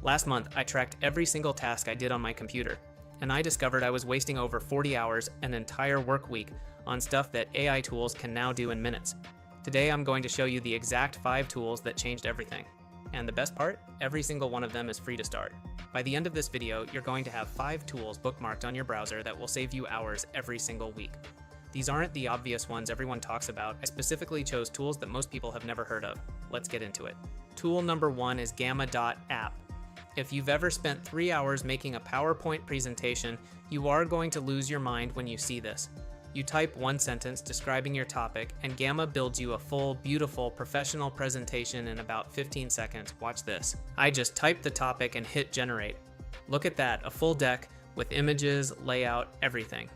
Last month, I tracked every single task I did on my computer, and I discovered I was wasting over 40 hours an entire work week on stuff that AI tools can now do in minutes. Today, I'm going to show you the exact 5 tools that changed everything. And the best part, every single one of them is free to start. By the end of this video, you're going to have 5 tools bookmarked on your browser that will save you hours every single week. These aren't the obvious ones everyone talks about. I specifically chose tools that most people have never heard of. Let's get into it. Tool number 1 is Gamma.app. If you've ever spent 3 hours making a PowerPoint presentation, you are going to lose your mind when you see this. You type one sentence describing your topic, and Gamma builds you a full, beautiful, professional presentation in about 15 seconds. Watch this. I just typed the topic and hit generate. Look at that, a full deck with images, layout, everything.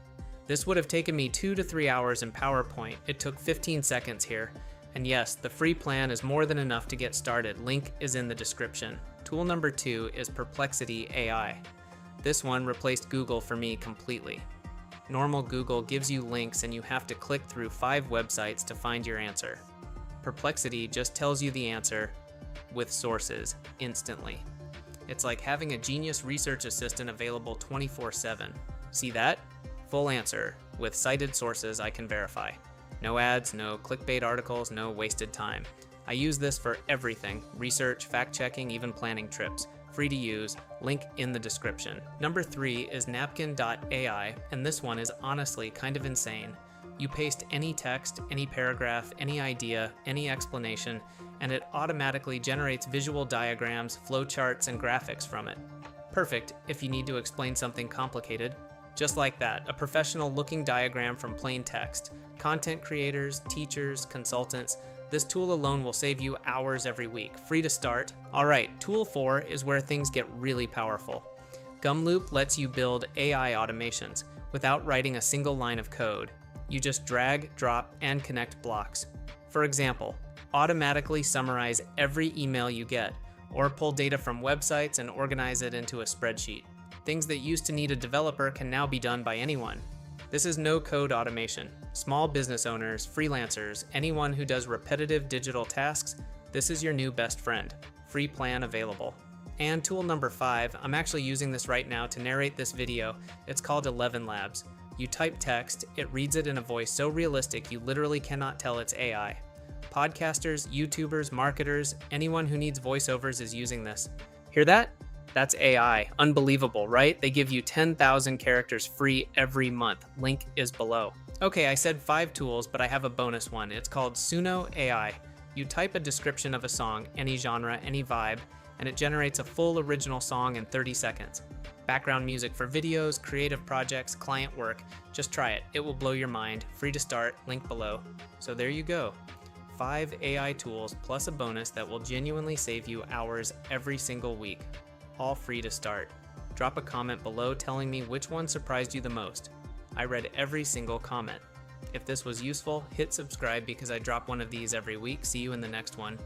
This would have taken me 2 to 3 hours in PowerPoint. It took 15 seconds here. And yes, the free plan is more than enough to get started. Link is in the description. Tool number 2 is Perplexity AI. This one replaced Google for me completely. Normal Google gives you links and you have to click through 5 websites to find your answer. Perplexity just tells you the answer with sources instantly. It's like having a genius research assistant available 24/7. See that? Full answer with cited sources I can verify. No ads, no clickbait articles, no wasted time. I use this for everything: research, fact-checking, even planning trips. Free to use, link in the description. Number 3 is Napkin.ai, and this one is honestly kind of insane. You paste any text, any paragraph, any idea, any explanation, and it automatically generates visual diagrams, flowcharts, and graphics from it. Perfect if you need to explain something complicated. Just like that, a professional-looking diagram from plain text. Content creators, teachers, consultants, this tool alone will save you hours every week. Free to start. Alright, tool 4 is where things get really powerful. Gumloop lets you build AI automations without writing a single line of code. You just drag, drop, and connect blocks. For example, automatically summarize every email you get, or pull data from websites and organize it into a spreadsheet. Things that used to need a developer can now be done by anyone. This is no-code automation. Small business owners, freelancers, anyone who does repetitive digital tasks, this is your new best friend. Free plan available. And tool number 5, I'm actually using this right now to narrate this video. It's called ElevenLabs. You type text, it reads it in a voice so realistic you literally cannot tell it's AI. Podcasters, YouTubers, marketers, anyone who needs voiceovers is using this. Hear that? That's AI. Unbelievable, right? They give you 10,000 characters free every month. Link is below. Okay, I said 5 tools, but I have a bonus one. It's called Suno AI. You type a description of a song, any genre, any vibe, and it generates a full original song in 30 seconds. Background music for videos, creative projects, client work. Just try it. It will blow your mind. Free to start. Link below. So there you go. 5 AI tools plus a bonus that will genuinely save you hours every single week. All free to start. Drop a comment below telling me which one surprised you the most. I read every single comment. If this was useful, hit subscribe because I drop one of these every week. See you in the next one.